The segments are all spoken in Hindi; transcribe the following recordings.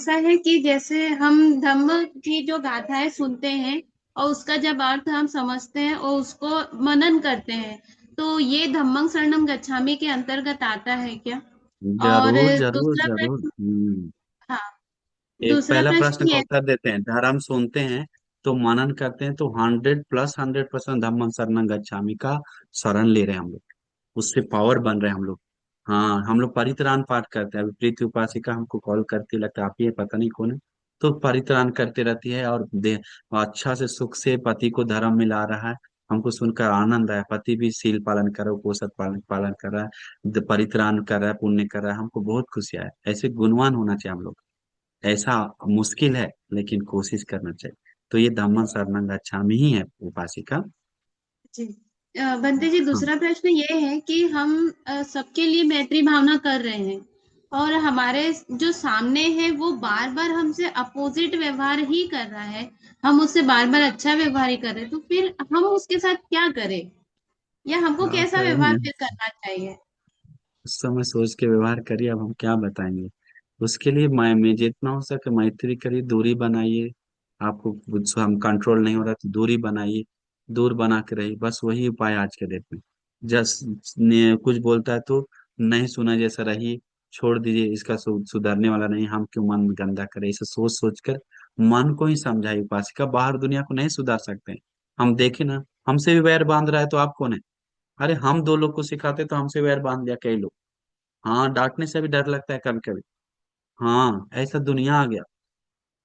ऐसा है कि जैसे हम धम्म की जो गाथाएं सुनते हैं और उसका जब अर्थ हम समझते हैं और उसको मनन करते हैं, तो ये धम्मं शरणं गच्छामि के अंतर्गत आता है क्या? और जरूर जरूर दूसरा जरूर। प्रश्न। हाँ। एक दूसरा पहला प्रश्न प्रश्न का ये। उत्तर देते हैं। धर्म सुनते हैं तो मनन करते हैं तो 100+100% धम्म शरणं गच्छामि का शरण ले रहे हैं हम लोग। उससे पावर बन रहे हैं हम लोग। हाँ, हम लोग परित्राण पाठ करते हैं। अभी प्रीति उपासिका हमको कॉल करती, लगता है आप ही है, पता नहीं कौन है। तो परित्राण करते रहती है और अच्छा से सुख से पति को धर्म मिला रहा है। हमको सुनकर आनंद आया, पति भी सील पालन कर रहा है, पोषक पालन पालन कर रहा है, परित्राण कर रहा है, पुण्य कर रहा है। हमको बहुत खुशी है। ऐसे गुणवान होना चाहिए हम लोग। ऐसा मुश्किल है लेकिन कोशिश करना चाहिए। तो ये धम्म शरणं गच्छामि ही है उपासिका। जी। बंते जी, हाँ। दूसरा प्रश्न ये है कि हम सबके लिए मैत्री भावना कर रहे हैं और हमारे जो सामने है वो बार बार हमसे अपोजिट व्यवहार ही कर रहा है। हम उससे बार बार अच्छा व्यवहार ही कर रहे हैं, तो फिर हम उसके साथ क्या करें, या हमको क्या कैसा व्यवहार करेंगे? फिर करना चाहिए? उस समय सोच के व्यवहार करिए। अब हम क्या बताएंगे। उसके लिए मैं जितना हो सके मैत्री करिए, दूरी बनाइए। आपको कुछ हम कंट्रोल नहीं हो रहा तो दूरी बनाइए। दूर बना के रहिए, बस वही उपाय आज के डेट में। कुछ बोलता है तो नहीं सुना जैसा रहिए। छोड़ दीजिए, इसका सुधरने वाला नहीं, हम क्यों मन गंदा करें। इसे सोच सोच कर मन को ही समझाइए। उपासिका बाहर दुनिया को नहीं सुधार सकते हैं। हम देखे ना, हमसे भी वैर बांध रहा है तो आप कौन है? अरे हम दो लोग को सिखाते तो हमसे वैर बांध दिया कई लोग। हाँ, डांटने से भी डर लगता है कभी कभी। हाँ, ऐसा दुनिया आ गया।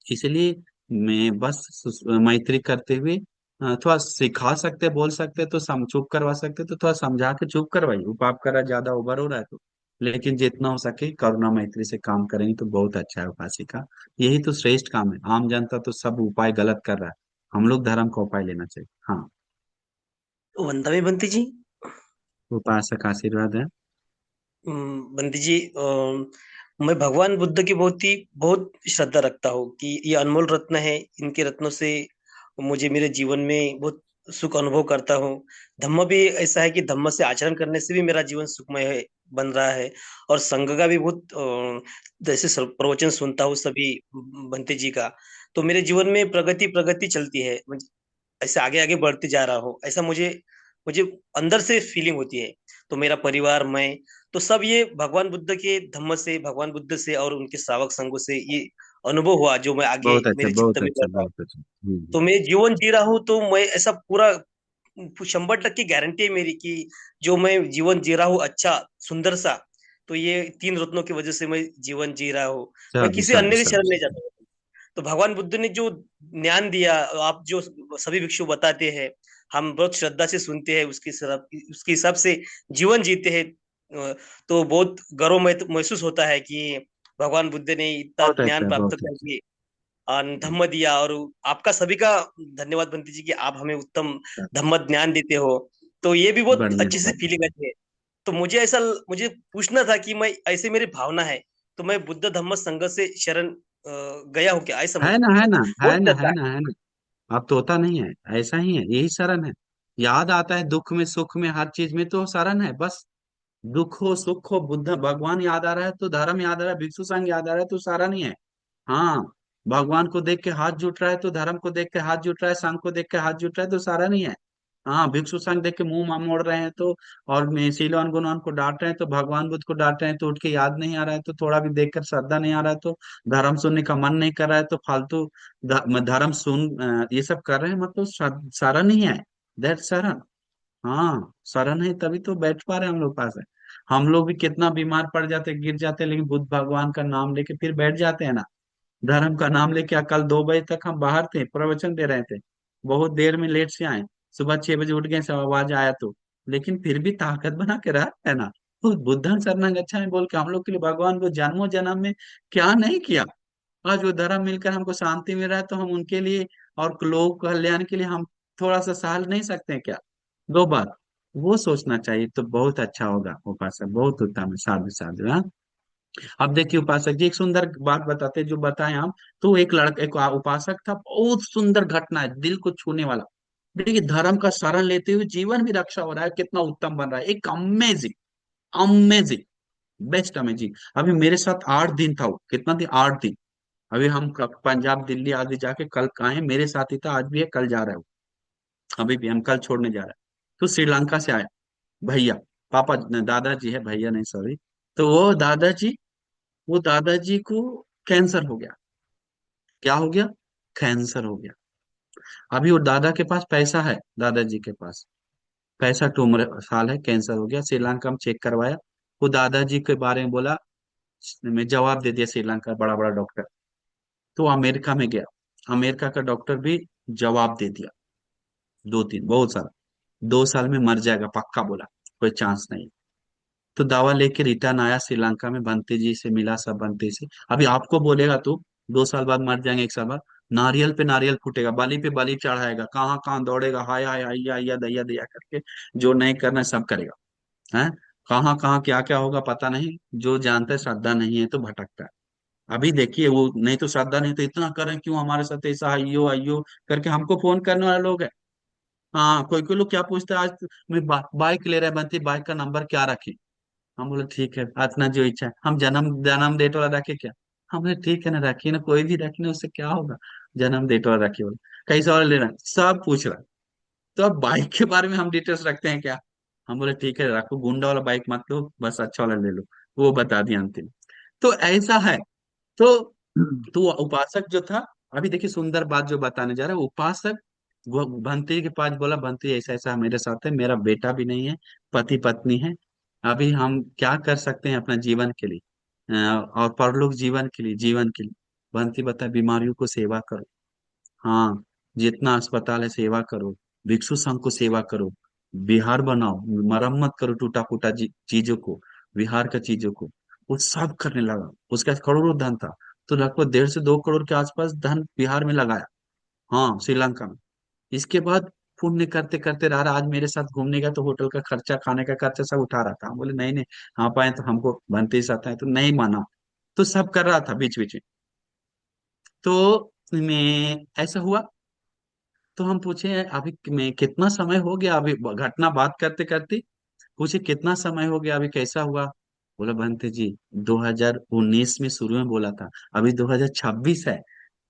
इसलिए मैं बस मैत्री करते हुए थोड़ा सिखा सकते, बोल सकते तो चुप करवा सकते तो थोड़ा समझा के चुप करवाइए। उपाप करा ज्यादा ओवर हो रहा है तो। लेकिन जितना हो सके करुणा मैत्री से काम करेंगे तो बहुत अच्छा है उपासिका। यही तो श्रेष्ठ काम है। आम जनता तो सब उपाय गलत कर रहा है। हम लोग धर्म का उपाय लेना चाहिए। हाँ। वंदना में बंती जी। उपासक आशीर्वाद है। बंती जी, मैं भगवान बुद्ध की बहुत श्रद्धा रखता हूँ कि ये अनमोल रत्न है। इनके रत्नों से मुझे मेरे जीवन में बहुत सुख अनुभव करता हूँ। धम्म भी ऐसा है कि धम्म से आचरण करने से भी मेरा जीवन सुखमय है, बन रहा है। और संघ का भी बहुत जैसे प्रवचन सुनता हूँ सभी बंते जी का, तो मेरे जीवन में प्रगति प्रगति चलती है। ऐसे आगे आगे बढ़ते जा रहा हूँ, ऐसा मुझे मुझे अंदर से फीलिंग होती है। तो मेरा परिवार, मैं, तो सब ये भगवान बुद्ध के धम्म से, भगवान बुद्ध से और उनके श्रावक संगों से ये अनुभव हुआ, जो मैं आगे बहुत अच्छा, मेरे चित्त बहुत में कर अच्छा, रहा हूँ। बहुत अच्छा। तो मैं जीवन जी रहा हूँ, तो मैं ऐसा पूरा 100% गारंटी है मेरी कि जो मैं जीवन जी रहा हूँ अच्छा, सुंदर सा, तो ये तीन रत्नों की वजह से मैं जीवन जी रहा हूँ। मैं साधु किसी साधु अन्य की शरण साधु। नहीं जाता हूँ। तो भगवान बुद्ध ने जो ज्ञान दिया, आप जो सभी भिक्षु बताते हैं, हम बहुत श्रद्धा से सुनते हैं, उसके हिसाब से जीवन जीते हैं। तो बहुत गर्व महसूस होता है कि भगवान बुद्ध ने इतना बहुत ज्ञान अच्छा, प्राप्त बहुत अच्छा। करके धम्म दिया। और आपका सभी का धन्यवाद बंटी जी कि आप हमें उत्तम धम्म ज्ञान देते हो। तो ये भी बहुत बढ़िया अच्छी सी बढ़िया। फीलिंग आती है। तो मुझे पूछना था कि मैं ऐसे मेरी भावना है, तो मैं बुद्ध धम्म संघ से शरण गया हूँ क्या, ऐसा है मुझे ना, है पूछना ना, था, है बहुत ना, श्रद्धा है है। ना, है ना। अब तो होता नहीं है। ऐसा ही है, यही शरण है। याद आता है दुख में सुख में हर चीज में तो शरण है बस। दुख हो सुख हो, बुद्ध भगवान याद आ रहा है तो धर्म याद आ रहा है, भिक्षु संघ याद आ रहा है तो शरण ही है। हाँ। भगवान को देख के हाथ जुट रहा है तो धर्म को देख के हाथ जुट रहा है, संघ को देख के हाथ जुट रहा है तो शरण ही है। हाँ, भिक्षु संघ देख के मुंह मोड़ रहे हैं तो, और शीलवान गुणवान को डांट रहे हैं तो, भगवान बुद्ध को डांट रहे हैं तो उठ के याद नहीं आ रहा है तो, थोड़ा भी देखकर श्रद्धा नहीं आ रहा है तो, धर्म सुनने का मन नहीं कर रहा है तो फालतू धर्म ये सब कर रहे हैं, मतलब शरण ही है। दैट शरण। हाँ, शरण है तभी तो बैठ पा रहे हैं हम लोग पास है। हम लोग भी कितना बीमार पड़ जाते, गिर जाते, लेकिन बुद्ध भगवान का नाम लेके फिर बैठ जाते हैं ना। धर्म का नाम लेके कल 2 बजे तक हम बाहर थे, प्रवचन दे रहे थे। बहुत देर में लेट से आए। सुबह 6 बजे उठ गए, सब आवाज आया तो। लेकिन फिर भी ताकत बना के रहा है ना। तो बुद्धं शरणं गच्छामि बोल के हम लोग के लिए भगवान को जन्मों जन्म में क्या नहीं किया। आज वो धर्म मिलकर हमको शांति मिल रहा है तो हम उनके लिए और लोक कल्याण के लिए हम थोड़ा सा सहल नहीं सकते हैं क्या? 2 बार वो सोचना चाहिए तो बहुत अच्छा होगा। उपासक बहुत उत्तम है। साधु साधु। हाँ। अब देखिए उपासक जी एक सुंदर बात बताते हैं जो बताएं हम। तो एक लड़का, एक उपासक था, बहुत सुंदर घटना है, दिल को छूने वाला। देखिए धर्म का शरण लेते हुए जीवन भी रक्षा हो रहा है, कितना उत्तम बन रहा है, एक अमेजिंग, अमेजिंग, बेस्ट अमेजिंग। अभी मेरे साथ 8 दिन था वो, कितना दिन, 8 दिन। अभी हम पंजाब दिल्ली आदि जाके कल आए हैं, मेरे साथ ही था, आज भी है, कल जा रहा है वो। अभी भी हम कल छोड़ने जा रहे हैं। तो श्रीलंका से आया भैया, पापा दादाजी है, भैया नहीं सॉरी। तो वो दादाजी को कैंसर हो गया। क्या हो गया? कैंसर हो गया। अभी वो दादा के पास पैसा है, दादाजी के पास 65 साल है, कैंसर हो गया, श्रीलंका में चेक करवाया। वो दादाजी के बारे में बोला, मैं जवाब दे दिया, श्रीलंका बड़ा बड़ा डॉक्टर। तो अमेरिका में गया, अमेरिका का डॉक्टर भी जवाब दे दिया, 2 3 बहुत सारा, 2 साल में मर जाएगा पक्का बोला, कोई चांस नहीं। तो दावा लेके रिटर्न आया श्रीलंका में, बंटी जी से मिला, सब बंटी से। अभी आपको बोलेगा तू 2 साल बाद मर जाएंगे, 1 साल बाद, नारियल पे नारियल फूटेगा, बलि पे बलि चढ़ाएगा, कहाँ कहाँ दौड़ेगा, हाय हाय हाय हाय दैया दैया करके, जो नहीं करना है सब करेगा। है, कहाँ कहाँ क्या क्या होगा पता नहीं, जो जानता है श्रद्धा नहीं है तो भटकता है। अभी देखिए वो, नहीं तो श्रद्धा नहीं तो इतना करें क्यों हमारे साथ, ऐसा आइयो आइयो करके हमको फोन करने वाले लोग हैं। हाँ, कोई कोई लोग क्या पूछते हैं, आज मैं बाइक ले रहे हैं, बनती बाइक का नंबर क्या रखे? हम बोले ठीक है, अपना जो इच्छा है, हम जन्म जन्म डेट वाला रखे क्या? हम बोले ठीक है ना, रखिए ना, कोई भी रखने उससे क्या होगा, जन्म डेट वाला रखिए बोले। कैसा वाला लेना है? सब पूछ रहा है। तो अब बाइक के बारे में हम डिटेल्स रखते हैं क्या? हम बोले ठीक है रखो, गुंडा वाला बाइक मत लो, बस अच्छा वाला ले लो। वो बता दिया अंतिम। तो ऐसा है। तो तो वो उपासक जो था, अभी देखिए सुंदर बात जो बताने जा रहा है, उपासक वो भंत्री के पास बोला, भंत्री ऐसा ऐसा मेरे साथ है, मेरा बेटा भी नहीं है, पति पत्नी है, अभी हम क्या कर सकते हैं अपना जीवन के लिए, और परलोक जीवन के लिए, जीवन के लिए। भंत्री बता, बीमारियों को सेवा करो, हाँ, जितना अस्पताल है सेवा करो, भिक्षु संघ को सेवा करो, बिहार बनाओ, मरम्मत करो टूटा फूटा चीजों को, बिहार का चीजों को। वो सब करने लगा, उसका करोड़ों धन था। तो लगभग 1.5 से 2 करोड़ के आसपास धन बिहार में लगाया, हाँ, श्रीलंका में। इसके बाद पुण्य करते करते रहा, आज मेरे साथ घूमने का तो होटल का खर्चा, खाने का खर्चा सब उठा रहा था। हम बोले नहीं नहीं, आप आए तो हमको बनते ही साथ आए, तो नहीं माना। तो सब कर रहा था बीच बीच में। तो मैं ऐसा हुआ, तो हम पूछे अभी मैं कितना समय हो गया, अभी घटना बात करते करते पूछे कितना समय हो गया, अभी कैसा हुआ? बोला बनते जी 2019 में शुरू में बोला था, अभी 2026 है,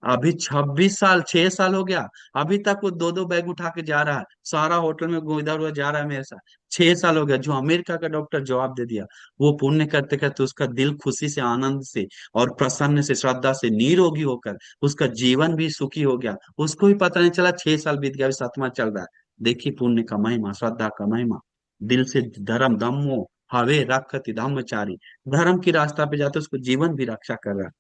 अभी 26 साल, 6 साल हो गया, अभी तक वो दो दो बैग उठा के जा रहा है, सारा होटल में इधर उधर जा रहा है मेरे साथ। 6 साल हो गया, जो अमेरिका का डॉक्टर जवाब दे दिया। वो पुण्य करते करते उसका दिल खुशी से, आनंद से और प्रसन्न से, श्रद्धा से निरोगी होकर उसका जीवन भी सुखी हो गया, उसको भी पता नहीं चला 6 साल बीत गया, अभी 7वां चल रहा है। देखिए पुण्य का महिमा, श्रद्धा का महिमा। दिल से धर्म धम्मो हवे रखति धम्मचारी, धर्म की रास्ता पे जाते उसको जीवन भी रक्षा कर रहा है।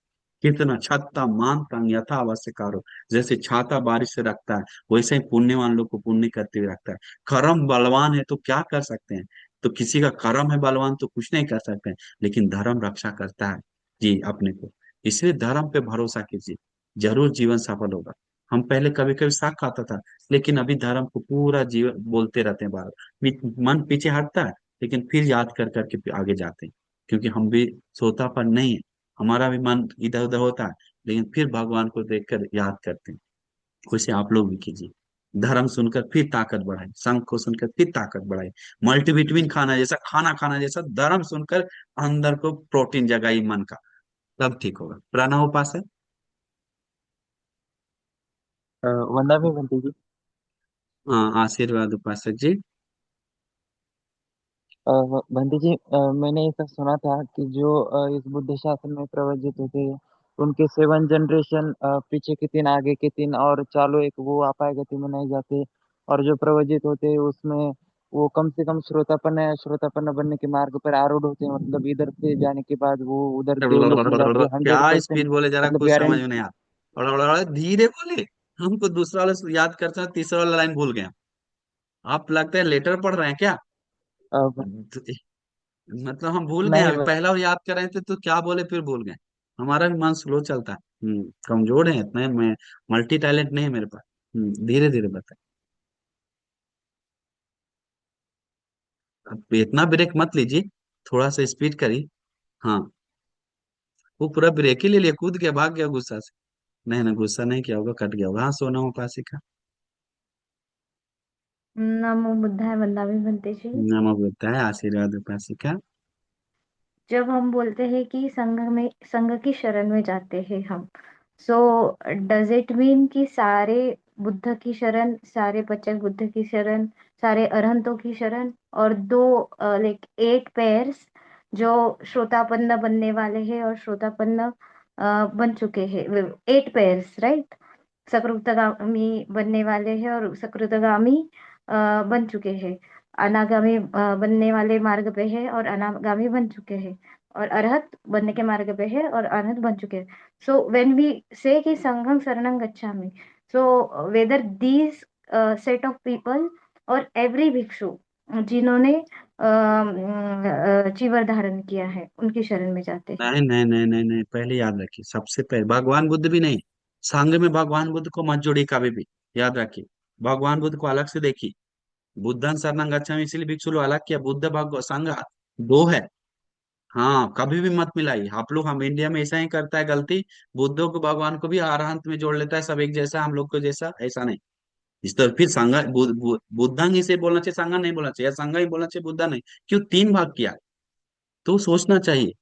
कितना छत्ता मानता यथा अवश्यकारो, जैसे छाता बारिश से रखता है, वैसे ही पुण्यवान लोग को पुण्य करते हुए रखता है। कर्म बलवान है तो क्या कर सकते हैं? तो किसी का कर्म है बलवान तो कुछ नहीं कर सकते हैं, लेकिन धर्म रक्षा करता है जी अपने को। इसलिए धर्म पे भरोसा कीजिए, जरूर जीवन सफल होगा। हम पहले कभी कभी शक खाता था, लेकिन अभी धर्म को पूरा जीवन बोलते रहते हैं बार, मन पीछे हटता है, लेकिन फिर याद कर करके आगे जाते हैं, क्योंकि हम भी सोतापन नहीं है, हमारा भी मन इधर उधर होता है, लेकिन फिर भगवान को देखकर याद करते हैं। वैसे आप लोग भी कीजिए, धर्म सुनकर फिर ताकत बढ़ाए, संघ को सुनकर फिर ताकत बढ़ाए, मल्टीविटामिन खाना जैसा, खाना खाना जैसा धर्म सुनकर अंदर को प्रोटीन जगाई मन का, तब ठीक होगा। प्रणव उपास है। वंदना भी बनती जी। हाँ, आशीर्वाद उपासक जी। बंटी जी, मैंने ऐसा सुना था कि जो इस बुद्ध शासन में प्रवजित होते हैं उनके 7 जनरेशन पीछे के 3 आगे के 3 और चालू एक वो आपाय गति में नहीं जाते। और जो प्रवजित होते हैं उसमें वो कम से कम श्रोतापन्न बनने के मार्ग पर आरूढ़ होते हैं, मतलब इधर से जाने के बाद वो उधर देवलोक में जाके क्या 100% स्पीड बोले, जरा मतलब कुछ समझ में नहीं गारंटी। आ, धीरे बोले, हमको दूसरा वाला याद करते हैं, तीसरा वाला लाइन भूल गया। आप लगता है लेटर पढ़ रहे हैं क्या? मतलब हम भूल गए, नहीं अभी पहला और याद कर रहे थे तो क्या बोले फिर भूल गए। हमारा भी मन स्लो चलता है, कमजोर है इतना, मैं मल्टी टैलेंट नहीं है मेरे पास। धीरे धीरे बताए, अब इतना ब्रेक मत लीजिए, थोड़ा सा स्पीड करिए। हाँ, वो पूरा ब्रेक ही ले लिया, कूद गया, भाग गया गुस्सा से। नहीं ना, गुस्सा नहीं किया होगा, कट गया होगा। हाँ, सोना उपासी का नमो बुद्धाय वंदना बनते जी। नाम होता है, आशीर्वाद उपासी का। जब हम बोलते हैं कि संघ की शरण में जाते हैं हम, सो डज इट मीन कि सारे बुद्ध की शरण, सारे पचक बुद्ध की शरण, सारे अरहंतों की शरण, और दो लाइक 8 पेयर्स जो श्रोतापन्न बनने वाले हैं और श्रोतापन्न बन चुके हैं, 8 पेयर्स, राइट? सकृतगामी बनने वाले हैं और सकृतगामी बन चुके हैं, अनागामी बनने वाले मार्ग पे है और अनागामी बन चुके हैं, और अरहत बनने के मार्ग पे है और अरहत बन चुके हैं. सो व्हेन वी से कि संघं शरणं गच्छामि, so whether these set of people और एवरी भिक्षु जिन्होंने चीवर धारण किया है उनकी शरण में जाते हैं. नहीं नहीं नहीं नहीं नहीं, पहले याद रखिए, सबसे पहले भगवान बुद्ध भी नहीं, संघ में भगवान बुद्ध को मत जोड़िए कभी भी। याद रखिए, भगवान बुद्ध को अलग से देखिए। बुद्धं शरणं गच्छामि इसीलिए भिक्षु लोग अलग किया, बुद्ध भगव संघ दो है। हाँ, कभी भी मत मिलाइए। आप लोग, हम इंडिया में ऐसा ही करता है गलती, बुद्धों को भगवान को भी अरहंत में जोड़ लेता है, सब एक जैसा हम लोग को जैसा, ऐसा नहीं। इस तो फिर संघ बुद्धंग इसे बोलना चाहिए, संघ नहीं बोलना चाहिए, या संघ ही बोलना चाहिए, बुद्धा नहीं। क्यों तीन भाग किया? तो सोचना चाहिए।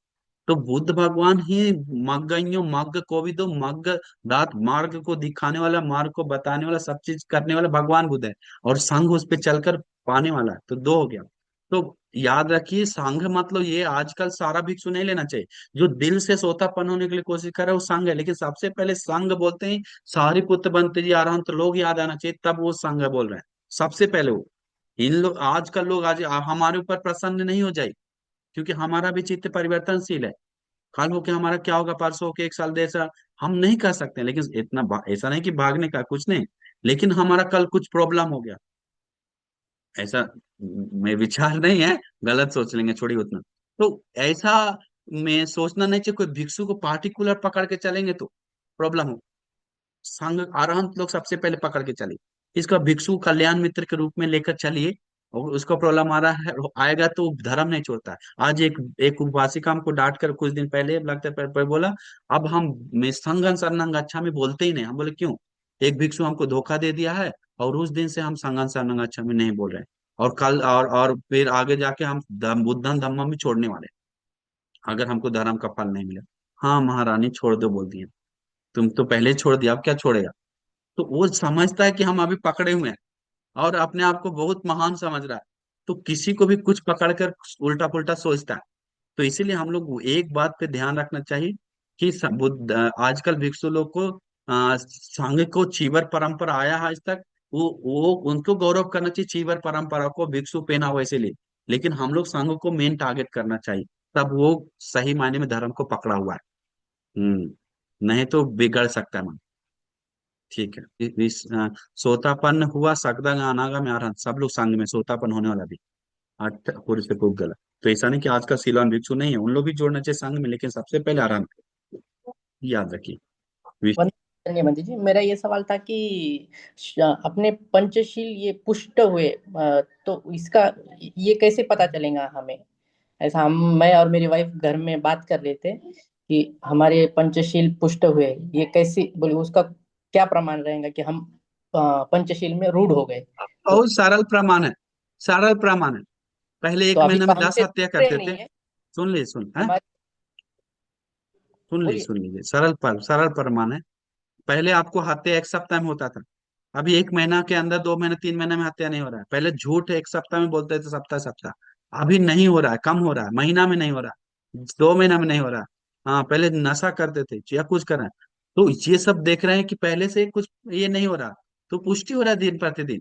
तो बुद्ध भगवान ही मग्गइयो मग्ग कोविदो मग्ग दात, मार्ग को दिखाने वाला, मार्ग को बताने वाला, सब चीज करने वाला भगवान बुद्ध है। और संघ उस पे चलकर पाने वाला है, तो दो हो गया। तो याद रखिए, संघ मतलब ये आजकल सारा भिक्षु नहीं लेना चाहिए। जो दिल से सोतापन होने के लिए कोशिश कर रहा है वो संघ है, लेकिन सबसे पहले संघ बोलते ही सारिपुत्र बनते जी अरहंत लोग याद आना चाहिए, तब वो संघ बोल रहे हैं। सबसे पहले वो, इन लोग आजकल लोग आज हमारे ऊपर प्रसन्न नहीं हो जाए, क्योंकि हमारा भी चित्त परिवर्तनशील है। कल हो के हमारा क्या होगा, परसों के 1 साल 1.5 साल हम नहीं कर सकते, लेकिन इतना ऐसा नहीं कि भागने का कुछ नहीं, लेकिन हमारा कल कुछ प्रॉब्लम हो गया, ऐसा में विचार नहीं है, गलत सोच लेंगे, छोड़िए उतना। तो ऐसा में सोचना नहीं चाहिए। कोई भिक्षु को पार्टिकुलर पकड़ के चलेंगे तो प्रॉब्लम हो। संघ अरहंत लोग सबसे पहले पकड़ के चलिए, इसका भिक्षु कल्याण मित्र के रूप में लेकर चलिए। और उसको प्रॉब्लम आ रहा है, आएगा तो धर्म नहीं छोड़ता है। आज एक एक उपासिका हमको डांट कर कुछ दिन पहले लगता है पर बोला, अब हम संघं शरणं गच्छामि बोलते ही नहीं। हम बोले क्यों? एक भिक्षु हमको धोखा दे दिया है, और उस दिन से हम संघं शरणं गच्छामि नहीं बोल रहे हैं। और कल और फिर आगे जाके हम बुद्धं धम्मं भी छोड़ने वाले हैं, अगर हमको धर्म का फल नहीं मिला। हाँ महारानी छोड़ दो बोल दिया, तुम तो पहले ही छोड़ दिया, अब क्या छोड़ेगा? तो वो समझता है कि हम अभी पकड़े हुए हैं, और अपने आप को बहुत महान समझ रहा है। तो किसी को भी कुछ पकड़कर उल्टा पुल्टा सोचता है। तो इसीलिए हम लोग एक बात पे ध्यान रखना चाहिए कि बुद्ध आजकल भिक्षु लोग को संघ को चीवर परंपरा आया है आज तक, वो उनको गौरव करना चाहिए, चीवर परंपरा को भिक्षु पहना हुआ इसीलिए। लेकिन हम लोग संघ को मेन टारगेट करना चाहिए, तब वो सही मायने में धर्म को पकड़ा हुआ है। नहीं तो बिगड़ सकता है मन। ठीक है, सोतापन्न हुआ सकदा गानागा में आरहन, सब लोग संग में सोतापन्न होने वाला भी आठ पूरे से खूब गलत। तो ऐसा नहीं कि आज का सीलवान भिक्षु नहीं है, उन लोग भी जोड़ना चाहिए संघ में, लेकिन सबसे पहले आराम, याद रखिए। वंदनीय बंदी जी, मेरा ये सवाल था कि अपने पंचशील ये पुष्ट हुए, तो इसका ये कैसे पता चलेगा हमें? ऐसा हम, मैं और मेरी वाइफ घर में बात कर रहे थे कि हमारे पंचशील पुष्ट हुए, ये कैसे बोले, उसका क्या प्रमाण रहेगा कि हम पंचशील में रूढ़ हो गए? तो बहुत सरल प्रमाण है, सरल प्रमाण है। पहले तो एक अभी महीने तो में 10 हमसे हत्या दूर करते नहीं थे। है सुन लीजिए, हमारे। बोलिए। सुन लीजिए, सरल प्रमाण है। पहले आपको हत्या 1 सप्ताह में होता था, अभी 1 महीना के अंदर, 2 महीने 3 महीने में हत्या नहीं हो रहा है। पहले झूठ 1 सप्ताह में बोलते थे, सप्ताह सप्ताह, अभी नहीं हो रहा है, कम हो रहा है, महीना में नहीं हो रहा, 2 महीना में नहीं हो रहा। हाँ, पहले नशा करते थे या कुछ कर रहे हैं, तो ये सब देख रहे हैं कि पहले से कुछ ये नहीं हो रहा। तो पुष्टि हो रहा है दिन प्रतिदिन,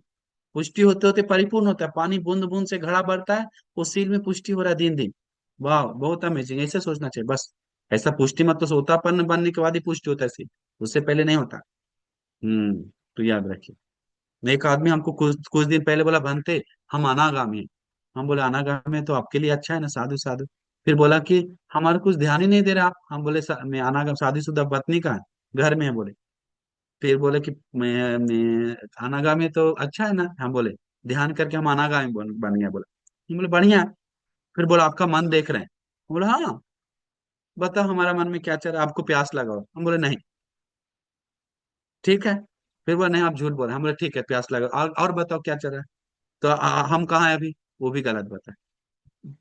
पुष्टि होते होते परिपूर्ण होता है, पानी बूंद बूंद से घड़ा भरता है, वो सील में पुष्टि हो रहा है दिन दिन। वाह, बहुत अमेजिंग, ऐसे सोचना चाहिए बस। ऐसा पुष्टि मत तो सोतापन्न बनने के बाद ही पुष्टि होता है सील, उससे पहले नहीं होता। तो याद रखिए। एक आदमी हमको कुछ कुछ दिन पहले बोला, बनते हम अनागामी हैं। हम बोले अनागामी है तो आपके लिए अच्छा है ना, साधु साधु। फिर बोला कि हमारे कुछ ध्यान ही नहीं दे रहे आप। हम बोले मैं अनागामी शादीशुदा पत्नी का है, घर में है बोले। फिर बोले कि मैं अनागामी तो अच्छा है ना। हम बोले ध्यान करके हम अनागामी बन गया। बोला, हम बोले बढ़िया है। फिर बोला आपका मन देख रहे हैं। हम बोले हाँ, बताओ हमारा मन में क्या चल रहा है, आपको प्यास लगा हो। हम बोले नहीं। ठीक है। फिर बोला नहीं आप झूठ बोल रहे हैं। हम बोले ठीक है, प्यास लगा, और बताओ क्या चल रहा है। तो हम कहाँ है अभी, वो भी गलत बताए।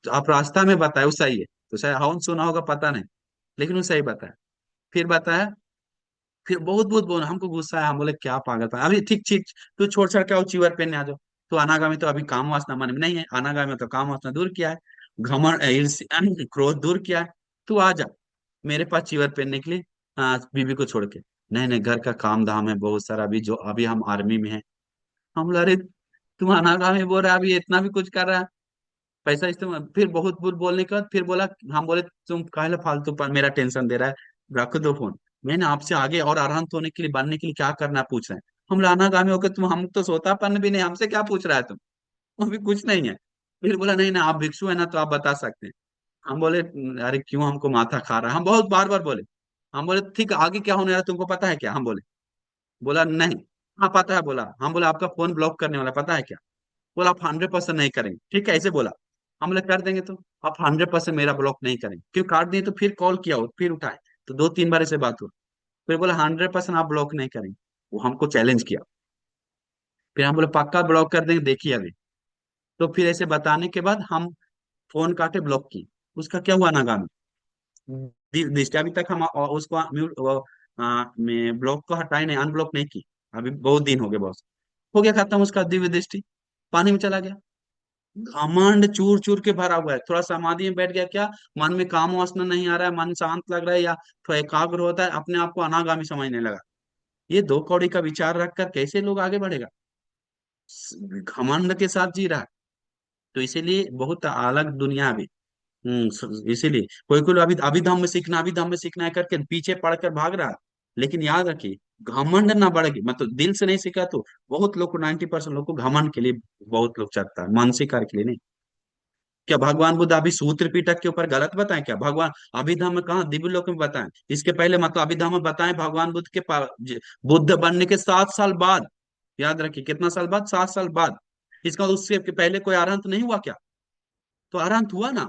तो आप रास्ता में बताए वो सही है, तो शायद हवन सुना होगा पता नहीं, लेकिन वो सही बताया। फिर बताया फिर बहुत बहुत बोल, हमको गुस्सा है, हम बोले क्या पागल था अभी, ठीक ठीक, तू छोड़ छाड़ के आओ चीवर पहनने आ जाओ। तो अनागामी तो अभी काम वासना मन में नहीं है, अनागामी में तो काम वासना दूर किया है, घमंड क्रोध दूर किया है। तू आ जा मेरे पास चीवर पहनने के लिए, बीबी को छोड़ के। नहीं नहीं, घर का काम धाम है बहुत सारा, अभी जो अभी हम आर्मी में है। हम बोले अरे तुम अनागामी बोल रहा है, अभी इतना भी कुछ कर रहा है, पैसा इस्तेमाल। फिर बहुत बहुत बोलने के बाद फिर बोला, हम बोले तुम काहे फालतू पर मेरा टेंशन दे रहा है, रख दो फोन। मैंने आपसे आगे और अरहंत होने के लिए, बनने के लिए क्या करना है पूछ रहे हैं। हम लानागामी होकर तुम, हम तो सोतापन भी नहीं, हमसे क्या पूछ रहा है तुम, अभी कुछ नहीं है। फिर बोला नहीं ना, आप भिक्षु है ना तो आप बता सकते हैं। हम बोले अरे क्यों हमको माथा खा रहा है, हम बहुत बार बार बोले। हम बोले ठीक आगे क्या होने वाला है तुमको पता है क्या, हम बोले। बोला नहीं। हाँ पता है, बोला। हम बोला आपका फोन ब्लॉक करने वाला पता है क्या। बोला आप 100% नहीं करेंगे, ठीक है ऐसे बोला। हम लोग कर देंगे तो आप 100% मेरा ब्लॉक नहीं करेंगे, क्यों काट दिए। तो फिर कॉल किया और फिर उठाए, तो 2 3 बार ऐसे बात हुआ। फिर बोला 100% आप ब्लॉक नहीं करेंगे, वो हमको चैलेंज किया। फिर हम बोले पक्का ब्लॉक कर देंगे, देखिए अभी। तो फिर ऐसे बताने के बाद हम फोन काटे, ब्लॉक किए। उसका क्या हुआ नागामी दृष्टि, अभी तक हम उसको म्यूट में ब्लॉक को हटाए नहीं, अनब्लॉक नहीं की। अभी बहुत दिन हो गए बॉस, हो गया खत्म उसका दिव्य दृष्टि, पानी में चला गया। घमंड चूर चूर के भरा हुआ है, थोड़ा समाधि में बैठ गया क्या, मन में काम वासना नहीं आ रहा है, मन शांत लग रहा है या थोड़ा एकाग्र होता है, अपने आप को अनागामी समझने लगा। ये 2 कौड़ी का विचार रखकर कैसे लोग आगे बढ़ेगा, घमंड के साथ जी रहा है। तो इसीलिए बहुत अलग दुनिया है अभी। इसीलिए कोई कोई अभी अभिधम में सीखना, अभिधम में सीखना है करके पीछे पड़कर भाग रहा है। लेकिन याद रखिए, घमंड ना बढ़ेगी, मतलब दिल से नहीं सीखा तो बहुत लोग को, 90% लोग को घमंड के लिए बहुत लोग चलता है, मानसिक कार्य के लिए नहीं। क्या भगवान बुद्ध अभी सूत्र पिटक के ऊपर गलत बताएं क्या, भगवान अभिधम में कहा, दिव्य लोक में बताएं। इसके पहले मतलब अभिधम में बताएं, भगवान बुद्ध के बुद्ध बनने के 7 साल बाद, याद रखिए कितना साल बाद, 7 साल बाद। इसका मतलब उससे पहले कोई आरंत नहीं हुआ क्या, तो आरंत हुआ ना।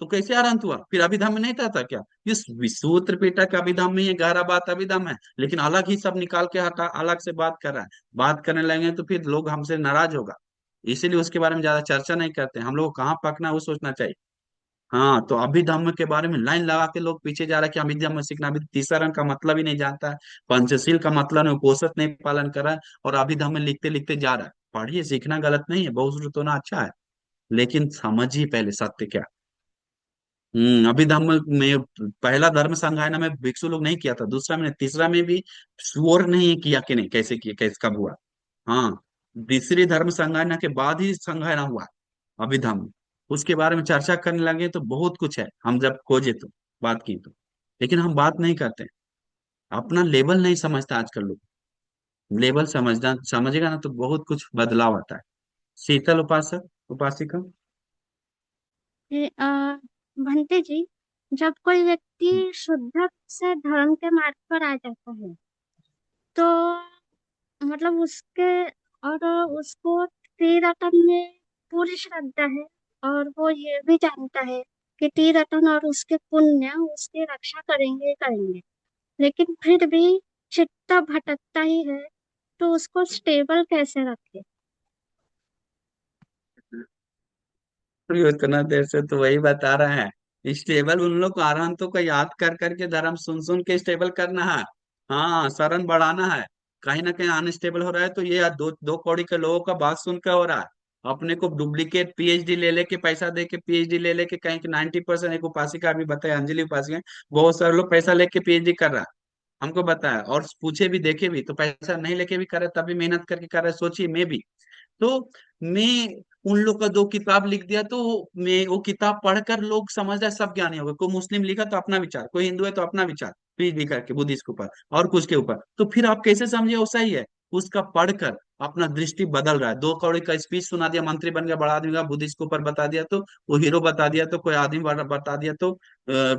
तो कैसे आरंत हुआ, फिर अभिधम में नहीं था क्या। इस सूत्र पिटक अभिधम में, ये गहरा बात अभिधम है, लेकिन अलग ही सब निकाल के हटा, अलग से बात कर रहा है। बात करने लगेंगे तो फिर लोग हमसे नाराज होगा, इसीलिए उसके बारे में ज्यादा चर्चा नहीं करते। हम लोग को कहाँ पकना है वो सोचना चाहिए। हाँ, तो अभिधम्म के बारे में लाइन लगा के लोग पीछे जा रहा है कि अभिधम्म सीखना, अभी तीसरा रंग का मतलब ही नहीं जानता है, पंचशील का मतलब नहीं, उपोषण नहीं पालन कर रहा है, और अभिधम्म लिखते लिखते जा रहा है। पढ़िए, सीखना गलत नहीं है, बहुत होना अच्छा है, लेकिन समझिए पहले सत्य क्या। अभिधम्म में पहला धर्म संगायना में भिक्षु लोग नहीं किया था, दूसरा में, तीसरा में भी श्योर नहीं किया कि नहीं, कैसे किया, कैसे कब हुआ। हाँ, तीसरी धर्म संगायना के बाद ही संगायना हुआ अभिधम्म। उसके बारे में चर्चा करने लगे तो बहुत कुछ है, हम जब खोजे तो, बात की तो, लेकिन हम बात नहीं करते। अपना लेवल नहीं समझता आजकल लोग, लेवल समझना, समझेगा ना तो बहुत कुछ बदलाव आता है। शीतल उपासक, उपासिका। भंते जी, जब कोई व्यक्ति शुद्ध से धर्म के मार्ग पर आ जाता है तो मतलब उसके और उसको त्रिरत्न में पूरी श्रद्धा है, और वो ये भी जानता है कि त्रिरत्न और उसके पुण्य उसकी रक्षा करेंगे ही करेंगे, लेकिन फिर भी चित्त भटकता ही है, तो उसको स्टेबल कैसे रखे। तो उतना देर से तो वही बता रहा है, स्टेबल उन लोग आरंतों को याद कर करके धर्म सुन सुन के स्टेबल करना है। हाँ, शरण बढ़ाना है। कहीं ना कहीं अनस्टेबल हो रहा है तो ये 2 2 कौड़ी के लोगों का बात सुनकर हो रहा है। अपने को डुप्लीकेट पीएचडी ले लेके, पैसा दे के पीएचडी ले लेके, कहीं 90%, एक उपासिका अभी बताया, अंजलि उपासिका, बहुत सारे लोग पैसा लेके पीएचडी कर रहा है, हमको बताया, और पूछे भी देखे भी तो पैसा नहीं लेके भी कर रहा है, तभी मेहनत करके कर रहा है, सोचिए मैं भी। तो मैं उन लोग का 2 किताब लिख दिया तो मैं वो किताब पढ़कर लोग समझ रहे सब ज्ञानी हो गए, कोई मुस्लिम लिखा तो अपना विचार, कोई हिंदू है तो अपना विचार, पीएचडी करके बुद्धिस्ट के ऊपर और कुछ के ऊपर, तो फिर आप कैसे समझे वो सही है। उसका पढ़कर अपना दृष्टि बदल रहा है, 2 कौड़ी का स्पीच सुना दिया, मंत्री बन गया, बड़ा आदमी का, बुद्धिस्ट के ऊपर बता दिया तो वो हीरो बता दिया, तो कोई आदमी बता दिया तो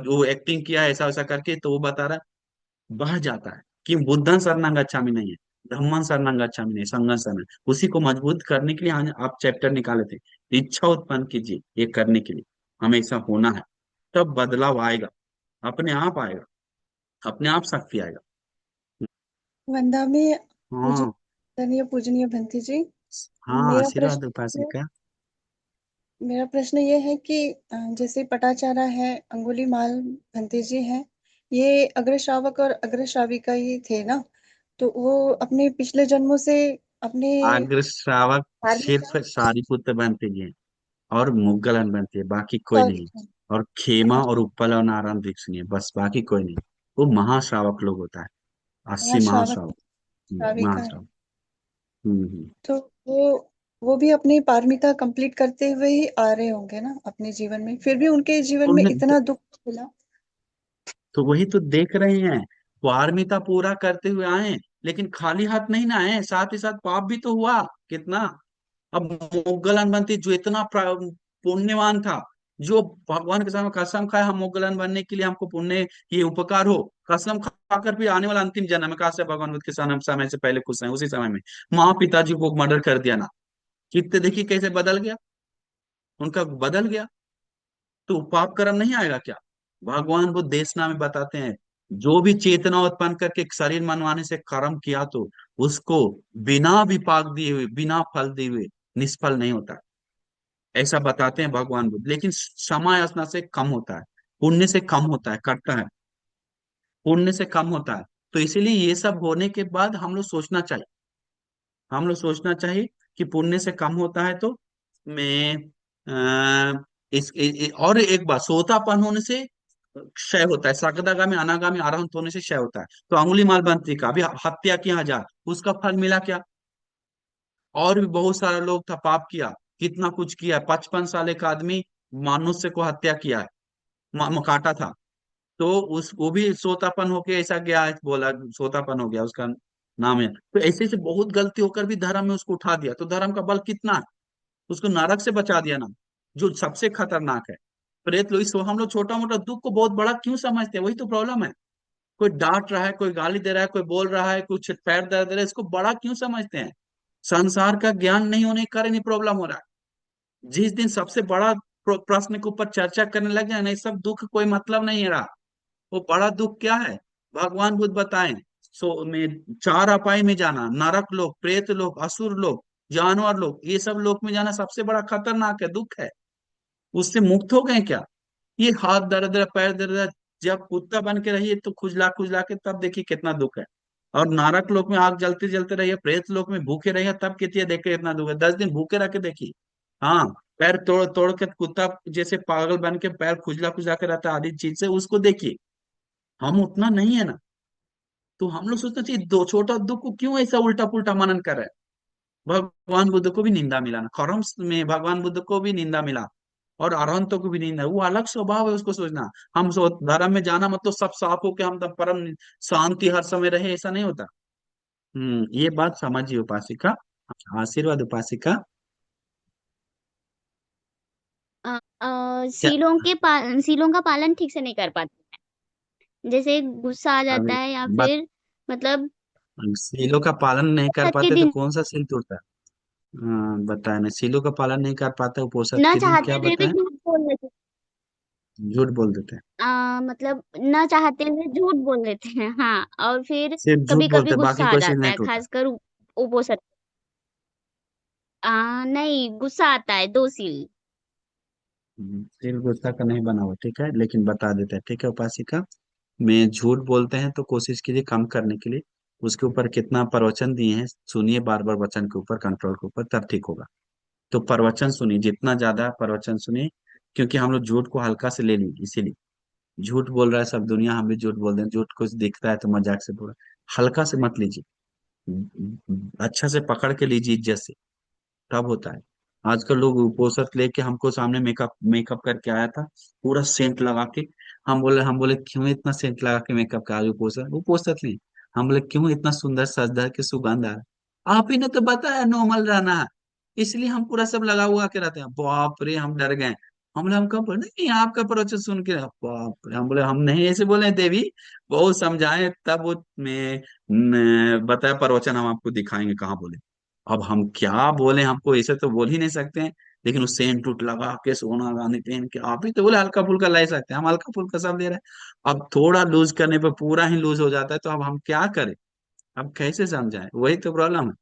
वो एक्टिंग किया ऐसा वैसा करके तो वो बता रहा है, बह जाता है कि बुद्धन शरणं गच्छामि नहीं है, धम्मं शरणं गच्छामि नहीं, संघं शरणं। उसी को मजबूत करने के लिए आज आप चैप्टर निकाले थे। इच्छा उत्पन्न कीजिए ये करने के लिए, हमेशा होना है, तब बदलाव आएगा, अपने आप आएगा, अपने आप शक्ति आएगा। वंदा में मुझे हाँ। आदरणीय पूजनीय भंती जी, हाँ, मेरा आशीर्वाद प्रश्न उपासिका। मेरा प्रश्न ये है कि जैसे पटाचारा है, अंगुली माल भंती जी हैं, ये अग्र श्रावक और अग्र श्राविका ही थे ना, तो वो अपने पिछले जन्मों से अपने अग्र श्रावक धार्मिक सिर्फ सारिपुत्र बनते हैं और मुगलन बनती है, बाकी कोई सॉरी नहीं। और खेमा हाँ और उत्पल और नारायण दीक्षित नहीं है, बस बाकी कोई नहीं। वो महाश्रावक लोग होता है, 80 श्रावक महाश्रावक। श्राविका है। महाश्रावक। हम्म। तो वो भी अपनी पारमिता कंप्लीट करते हुए ही आ रहे होंगे ना अपने जीवन में, फिर भी उनके जीवन में पुण्य इतना दुख मिला। तो वही तो देख रहे हैं, पारमिता पूरा करते हुए आए, लेकिन खाली हाथ नहीं ना आए, साथ ही साथ पाप भी तो हुआ कितना। अब मोगलन बनती जो इतना पुण्यवान था, जो भगवान के सामने कसम खाए हम मोगलन बनने के लिए हमको पुण्य ये उपकार हो, कसम खाकर भी आने वाला अंतिम जन्म में काश भगवान बुद्ध के समय से पहले कुछ समय उसी समय में माँ पिताजी को मर्डर कर दिया ना, चित्त देखिए कैसे बदल गया, उनका बदल गया। तो पाप कर्म नहीं आएगा क्या? भगवान बुद्ध देशना में बताते हैं, जो भी चेतना उत्पन्न करके एक शरीर मनवाने से कर्म किया तो उसको बिना विपाक दिए हुए बिना फल दिए हुए निष्फल नहीं होता, ऐसा बताते हैं भगवान बुद्ध। लेकिन समय याचना से कम होता है, पुण्य से कम होता है, करता है, पुण्य से कम होता है। तो इसीलिए ये सब होने के बाद हम लोग सोचना चाहिए, हम लोग सोचना चाहिए कि पुण्य से कम होता है तो मैं और एक बात, सोतापन होने से क्षय होता है, सकदागामी अनागामी अरहंत होने से क्षय होता है। तो अंगुली माल बनती का अभी हत्या की 1000, उसका फल मिला क्या? और भी बहुत सारा लोग था, पाप किया, कितना कुछ किया, 55 साल एक आदमी मनुष्य को हत्या किया है, काटा था। तो उस वो भी सोतापन होके ऐसा गया है, बोला सोतापन हो गया उसका नाम है। तो ऐसे से बहुत गलती होकर भी धर्म में उसको उठा दिया, तो धर्म का बल कितना है, उसको नरक से बचा दिया ना, जो सबसे खतरनाक है। प्रेत लोग इसको हम लोग छोटा मोटा दुख को बहुत बड़ा क्यों समझते हैं, वही तो प्रॉब्लम है। कोई डांट रहा है, कोई गाली दे रहा है, कोई बोल रहा है, कुछ पैर दर्द दे रहा है, इसको बड़ा क्यों समझते हैं? संसार का ज्ञान नहीं होने के कारण ही प्रॉब्लम हो रहा है। जिस दिन सबसे बड़ा प्रश्न के ऊपर चर्चा करने लग जाए ना, ये सब दुख कोई मतलब नहीं रहा। वो बड़ा दुख क्या है, भगवान बुद्ध बताएं। में 4 अपाय में जाना, नरक लोक, प्रेत लोक, असुर लोक, जानवर लोक, ये सब लोक में जाना सबसे बड़ा खतरनाक है, दुख है। उससे मुक्त हो गए क्या? ये हाथ दर्द है, पैर दर्द है, जब कुत्ता बन के रहिए तो खुजला खुजला के तब देखिए कितना दुख है। और नरक लोक में आग जलते जलते रहिए, प्रेत लोक में भूखे रहिए तब कितनी देखिए कितना दुख है, 10 दिन भूखे रह के देखिए। हाँ, पैर तोड़ तोड़ के कुत्ता जैसे पागल बन के पैर खुजला खुजला के रहता है आदि चीज से, उसको देखिए। हम उतना नहीं है ना, तो हम लोग सोचना चाहिए दो छोटा दुख को क्यों ऐसा उल्टा पुल्टा मनन कर रहे हैं। भगवान बुद्ध को भी निंदा मिला ना, कर्म में भगवान बुद्ध को भी निंदा मिला, और अरहंतों को भी निंदा, वो अलग स्वभाव है उसको सोचना। हम धर्म में जाना मतलब सब साफ हो के हम तब परम शांति हर समय रहे, ऐसा नहीं होता। ये बात समझिए उपासिका। आशीर्वाद उपासिका। क्या? सीलों का पालन ठीक से नहीं कर पाते, जैसे गुस्सा आ जाता अभी है या बात, फिर मतलब सीलों का पालन नहीं कर उपोषद के पाते तो दिन कौन सा सील टूटता है? बताया ना, सीलों का पालन नहीं कर पाता उपोषद न के दिन, चाहते क्या हुए भी बताएं? झूठ बोल देते झूठ बोल देते हैं। मतलब न चाहते हुए झूठ बोल देते हैं, हाँ। और फिर सिर्फ झूठ कभी कभी बोलते हैं, बाकी गुस्सा आ कोई सील जाता नहीं है, टूटा। खासकर उपोषद। नहीं, गुस्सा आता है 2 सील। सिर गुस्सा का नहीं बना हुआ, ठीक है, लेकिन बता देते हैं, ठीक है उपासिका। में झूठ बोलते हैं तो कोशिश कीजिए कम करने के लिए। उसके ऊपर कितना प्रवचन दिए हैं सुनिए, बार बार वचन के ऊपर, कंट्रोल के ऊपर, तब ठीक होगा। तो प्रवचन सुनिए, जितना ज्यादा प्रवचन सुनिए, क्योंकि हम लोग झूठ को हल्का से ले ली, इसीलिए झूठ बोल रहा है सब दुनिया, हम भी झूठ बोल रहे हैं, झूठ कुछ दिखता है तो मजाक से बोल रहे हैं। हल्का से मत लीजिए, अच्छा से पकड़ के लीजिए, इज्जत से, तब होता है। आजकल लोग उपोषक लेके हमको सामने मेकअप मेकअप करके आया था, पूरा सेंट लगा के। हम बोले क्यों इतना सेंट लगा के मेकअप का, आज उपोषक उपोषक नहीं। हम बोले क्यों इतना सुंदर सज धज के सुगंध आ रहा है? आप ही ने तो बताया नॉर्मल रहना है, इसलिए हम पूरा सब लगा हुआ के रहते हैं। बाप रे, हम डर गए। हम बोले हम कब बोले नहीं, आपका प्रवचन सुन के बाप रे, हम बोले हम नहीं ऐसे बोले देवी, बहुत समझाए तब वो मैं बताया प्रवचन हम आपको दिखाएंगे कहाँ बोले। अब हम क्या बोले, हमको ऐसे तो बोल ही नहीं सकते हैं। लेकिन उस सेंट टूट लगा के सोना गानी पहन के, आप ही तो बोले हल्का फुल्का ला सकते हैं, हम हल्का फुल्का सब दे रहे हैं। अब थोड़ा लूज करने पर पूरा ही लूज हो जाता है, तो अब हम क्या करें? अब कैसे समझाएं, वही तो प्रॉब्लम है।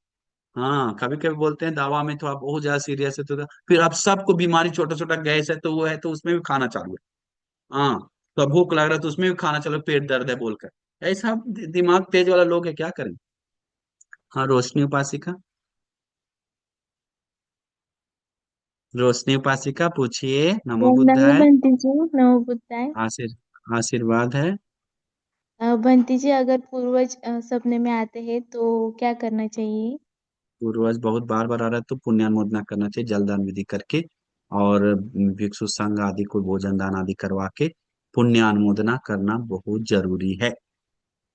हाँ, कभी कभी बोलते हैं दवा में थोड़ा बहुत ज्यादा सीरियस है तो फिर अब सबको बीमारी, छोटा छोटा गैस है तो वो है, तो उसमें भी खाना चालू है। हाँ, तो अब भूख लग रहा है तो उसमें भी खाना, चलो पेट दर्द है बोलकर। ऐसा दिमाग तेज वाला लोग है, क्या करें। हाँ, रोशनी उपासिका। रोशनी उपासिका पूछिए, नमो नमो बुद्धाय। बंटी जी, नमो बुद्धाय। आशीर्वाद है। बंटी जी, अगर पूर्वज सपने में आते हैं तो क्या करना चाहिए? पूर्वज बहुत बार बार आ रहा है तो पुण्यानुमोदना करना चाहिए, जलदान विधि करके, और भिक्षु संघ आदि को भोजन दान आदि करवा के पुण्यानुमोदना करना बहुत जरूरी है।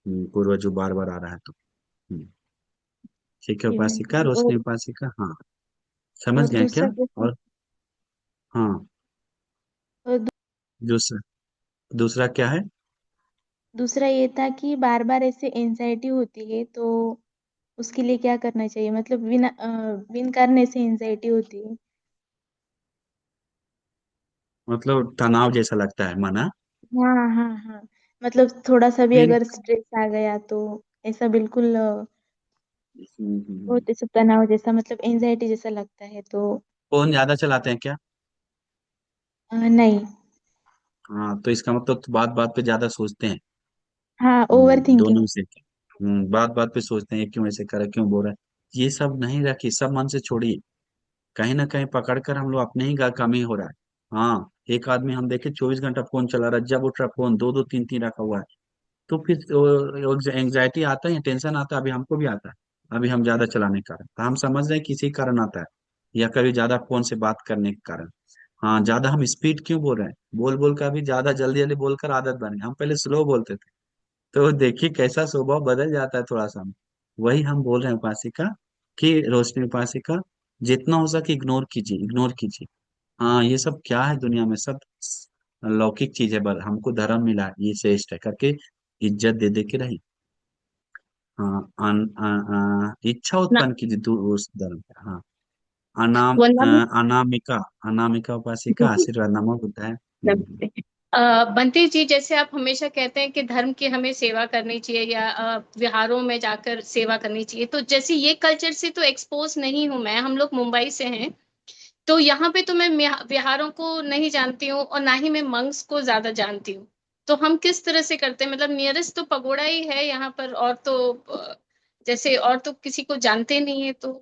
पूर्वज जो बार बार आ रहा है तो। हम्म, ठीक है जी बंटी उपासिका, जी। रोशनी उपासिका, हाँ। समझ और गए क्या? दूसरा क्वेश्चन। और हाँ, और दू- दूसरा, दूसरा क्या है? दूसरा ये था कि बार बार ऐसे एंजाइटी होती है तो उसके लिए क्या करना चाहिए? मतलब बिन कारण ऐसे एंजाइटी होती है। मतलब तनाव जैसा लगता है मना। हाँ हाँ हाँ। मतलब थोड़ा सा भी बिन अगर स्ट्रेस आ गया तो ऐसा बिल्कुल हम्म, बहुत ऐसा तनाव जैसा, मतलब एंजाइटी जैसा लगता है तो। फोन ज्यादा चलाते हैं क्या? नहीं। हाँ, तो इसका मतलब तो बात बात पे ज्यादा सोचते हैं। हाँ, ओवर दोनों थिंकिंग। से। बात बात पे सोचते हैं, ये क्यों ऐसे करे, क्यों बोल रहा है। ये सब नहीं रखिए, सब मन से छोड़िए। कहीं ना कहीं पकड़ कर हम लोग अपने ही कमी हो रहा है। हाँ, एक आदमी हम देखे 24 घंटा फोन चला रहा है, जब उठ रहा फोन दो दो तीन तीन रखा हुआ है। तो फिर एंग्जाइटी आता है, टेंशन आता है, अभी हमको भी आता है। अभी हम ज्यादा चलाने के कारण, तो हम समझ रहे हैं किसी कारण आता है, या कभी ज्यादा फोन से बात करने के कारण। हाँ, ज्यादा हम स्पीड क्यों बोल रहे हैं, बोल बोल कर अभी ज्यादा जल्दी जल्दी बोलकर आदत बनी, हम पहले स्लो बोलते थे। तो देखिए कैसा स्वभाव बदल जाता है थोड़ा सा। वही हम बोल रहे हैं उपासिका, कि रोशनी उपासिका, जितना हो सके इग्नोर कीजिए, इग्नोर कीजिए। हाँ, ये सब क्या है दुनिया में, सब लौकिक चीज है, बस हमको धर्म मिला है, ये श्रेष्ठ है करके इज्जत दे दे के रही। हाँ, इच्छा ना उत्पन्न कीजिए उस धर्म पे। हाँ, वंदना अनामिका, अनामिका उपासिका, जी। आशीर्वाद, नमो बुद्धाय। नमस्ते। बंटी जी, जैसे आप हमेशा कहते हैं कि धर्म की हमें सेवा करनी चाहिए या विहारों में जाकर सेवा करनी चाहिए, तो जैसे ये कल्चर से तो एक्सपोज नहीं हूं मैं, हम लोग मुंबई से हैं। तो यहाँ पे तो मैं विहारों को नहीं जानती हूँ और ना ही मैं मंक्स को ज्यादा जानती हूँ। तो हम किस तरह से करते हैं, मतलब नियरेस्ट तो पगोड़ा ही है यहाँ पर, और तो जैसे और तो किसी को जानते नहीं है, तो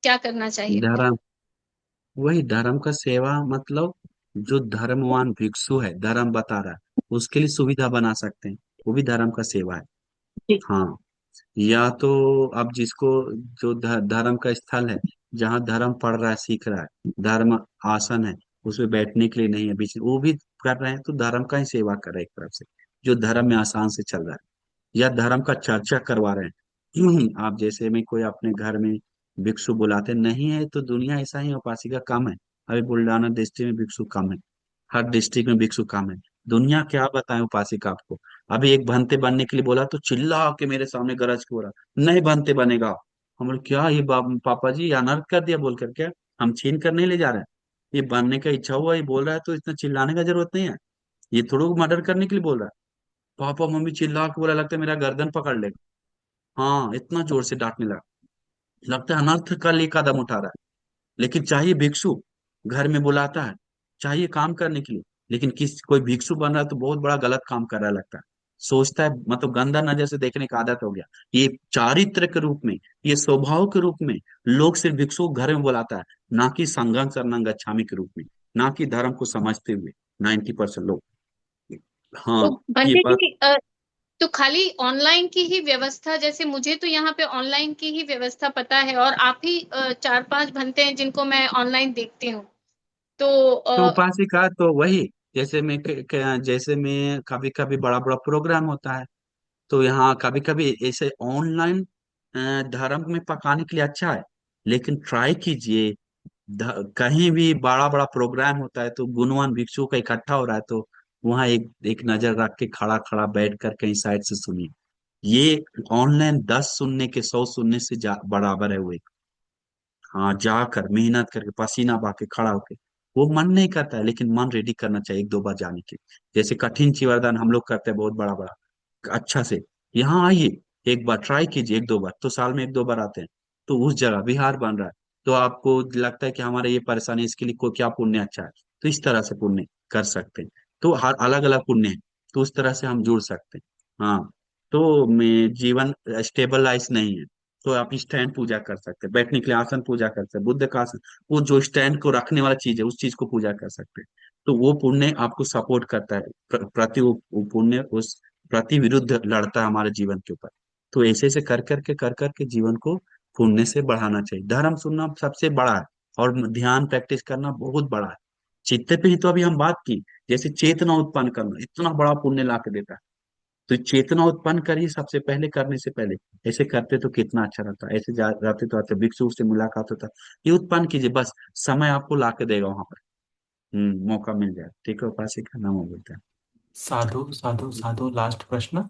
क्या करना चाहिए? धर्म, वही धर्म का सेवा मतलब, जो धर्मवान भिक्षु है, धर्म बता रहा है, उसके लिए सुविधा बना सकते हैं, वो भी धर्म का सेवा है। जी। हाँ, या तो अब जिसको, जो धर्म का स्थल है, जहाँ धर्म पढ़ रहा है, सीख रहा है, धर्म आसन है, उसमें बैठने के लिए नहीं है बीच में, वो भी कर रहे हैं, तो धर्म का ही सेवा कर रहे हैं एक तरफ से, जो धर्म में आसान से चल रहा है, या धर्म का चर्चा करवा रहे हैं। आप जैसे में कोई अपने घर में भिक्षु बुलाते नहीं है, तो दुनिया ऐसा ही है, उपासिका कम है। अभी बुल्ढाना डिस्ट्रिक्ट में भिक्षु कम है, हर डिस्ट्रिक्ट में भिक्षु कम है। दुनिया क्या बताए उपासिका आपको। अभी एक भंते बनने के लिए बोला तो चिल्ला के मेरे सामने गरज के बोला, नहीं भंते बनेगा। हम बोले क्या ये पापा जी, ये अनर्थ कर दिया बोल कर, क्या हम छीन कर नहीं ले जा रहे हैं। ये बनने का इच्छा हुआ, ये बोल रहा है तो इतना चिल्लाने का जरूरत नहीं है। ये थोड़ा मर्डर करने के लिए बोल रहा है। पापा मम्मी चिल्ला के बोला, लगता है मेरा गर्दन पकड़ लेगा। हाँ, इतना जोर से डांटने लगा, लगता है अनर्थ का लिए कदम उठा रहा है। लेकिन चाहिए भिक्षु, घर में बुलाता है, चाहिए काम करने के लिए, लेकिन कोई भिक्षु बन रहा है तो बहुत बड़ा गलत काम कर रहा है लगता है। सोचता है, मतलब गंदा नजर से देखने का आदत हो गया। ये चारित्र के रूप में, ये स्वभाव के रूप में लोग सिर्फ भिक्षु को घर में बुलाता है, ना कि संघं शरणं गच्छामि के रूप में, ना कि धर्म को समझते हुए। 90% लोग। तो हाँ, ये बंटी बात। जी, तो खाली ऑनलाइन की ही व्यवस्था, जैसे मुझे तो यहाँ पे ऑनलाइन की ही व्यवस्था पता है, और आप ही चार पांच बनते हैं जिनको मैं ऑनलाइन देखती हूँ। तो तो उपासिका तो वही, जैसे मैं जैसे मैं कभी कभी बड़ा बड़ा प्रोग्राम होता है, तो यहाँ कभी कभी ऐसे ऑनलाइन धर्म में पकाने के लिए अच्छा है। लेकिन ट्राई कीजिए, कहीं भी बड़ा बड़ा प्रोग्राम होता है तो गुणवान भिक्षुओं का इकट्ठा हो रहा है, तो वहाँ एक एक नजर रख के खड़ा खड़ा बैठ कर कहीं साइड से सुनिए। ये ऑनलाइन 10 सुनने के 100 सुनने से बराबर है वो। हाँ, जाकर मेहनत करके पसीना बहा के खड़ा होके, वो मन नहीं करता है, लेकिन मन रेडी करना चाहिए एक दो बार जाने के लिए। जैसे कठिन चिवरदान हम लोग करते हैं बहुत बड़ा बड़ा, अच्छा से। यहाँ आइए, एक बार ट्राई कीजिए, एक दो बार तो साल में एक दो बार आते हैं, तो उस जगह विहार बन रहा है, तो आपको लगता है कि हमारे ये परेशानी, इसके लिए को क्या पुण्य अच्छा है, तो इस तरह से पुण्य कर सकते हैं। तो हर अलग अलग पुण्य है, तो उस तरह से हम जुड़ सकते हैं। हाँ, तो मैं जीवन स्टेबलाइज नहीं है, तो आप स्टैंड पूजा कर सकते हैं, बैठने के लिए आसन पूजा कर सकते हैं, बुद्ध का आसन, वो जो स्टैंड को रखने वाला चीज है उस चीज को पूजा कर सकते हैं। तो वो पुण्य आपको सपोर्ट करता है, प्रति वो पुण्य उस प्रति विरुद्ध लड़ता है हमारे जीवन के ऊपर। तो ऐसे ऐसे कर करके जीवन को पुण्य से बढ़ाना चाहिए। धर्म सुनना सबसे बड़ा है, और ध्यान प्रैक्टिस करना बहुत बड़ा है। चित्त पे ही तो अभी हम बात की, जैसे चेतना उत्पन्न करना इतना बड़ा पुण्य ला के देता है। तो चेतना उत्पन्न करिए सबसे पहले, करने से पहले ऐसे करते तो कितना अच्छा रहता। ऐसे जाते तो आते भिक्षु से मुलाकात होता, ये उत्पन्न कीजिए, बस समय आपको ला के देगा वहां पर। मौका मिल जाए। ठीक है, उपासिका नाम बोलते हैं। साधु साधु साधु, लास्ट प्रश्न।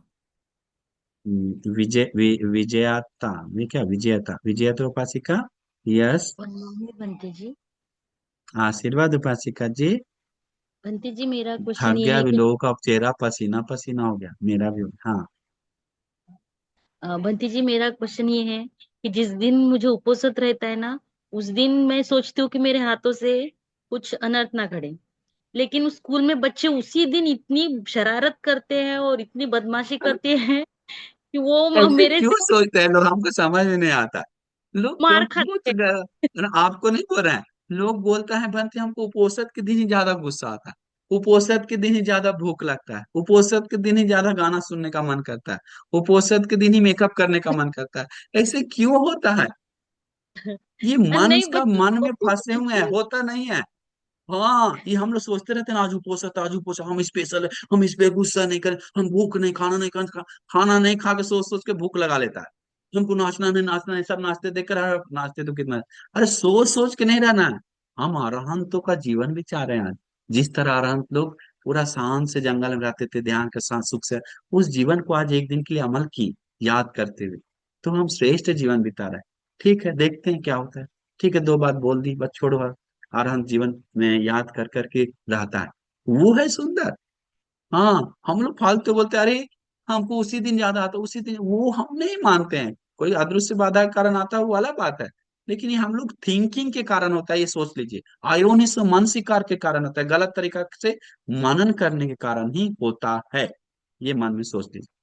विजयाता में क्या, विजयता विजयता उपासिका। यस। बनते जी। आशीर्वाद उपासिका जी। बनते जी, मेरा क्वेश्चन थक ये गया है अभी, कि लोगों का चेहरा पसीना पसीना हो गया, मेरा भी। हाँ। बंटी जी, मेरा क्वेश्चन ये है कि जिस दिन मुझे उपवास रहता है ना, उस दिन मैं सोचती हूँ कि मेरे हाथों से कुछ अनर्थ ना घड़े। लेकिन उस स्कूल में बच्चे उसी दिन इतनी शरारत करते हैं और इतनी बदमाशी करते हैं कि वो ऐसे मेरे क्यों से सोचते हैं लोग, हमको समझ में नहीं आता। लोग मार कुछ खाते आपको नहीं बोल रहे हैं। लोग बोलता है बनते, हमको उपोषद के दिन ही ज्यादा गुस्सा आता है, उपोषद के दिन ही ज्यादा भूख लगता है, उपोषद के दिन ही ज्यादा गाना सुनने का मन करता है, उपोषद के दिन ही मेकअप करने का मन करता है। ऐसे क्यों होता है? हैं। ये मन नहीं, का बच्चों मन में को फंसे हुए हैं, होता नहीं है। हाँ, ये हम लोग सोचते रहते हैं, आज उपोषण आज उपोषण, हम स्पेशल है, हम इस पे गुस्सा नहीं करें, हम भूख नहीं, खाना नहीं खाना नहीं खा के सोच सोच के भूख लगा लेता है। हमको नाचना नहीं, नाचना नहीं, सब नाचते देख कर अरे नाचते तो कितना। अरे सोच सोच के नहीं रहना है। हम अरहंतों का जीवन भी चाह रहे हैं आज। जिस तरह अरहंत लोग पूरा शांत से जंगल में रहते थे, ध्यान के साथ सुख से, उस जीवन को आज एक दिन के लिए अमल की, याद करते हुए, तो हम श्रेष्ठ जीवन बिता रहे हैं। ठीक है, देखते हैं क्या होता है। ठीक है, दो बात बोल दी, बस छोड़ो। अरहंत जीवन में याद कर करके रहता है, वो है सुंदर। हाँ, हम लोग फालतू बोलते हैं, अरे हमको उसी दिन याद आता, उसी दिन, वो हम नहीं मानते हैं। कोई अदृश्य बाधा के कारण आता है वो अलग बात है, लेकिन ये हम लोग थिंकिंग के कारण होता है, ये सोच लीजिए। आयोनिस मन शिकार के कारण होता है, गलत तरीका से मनन करने के कारण ही होता है, ये मन में सोच लीजिए।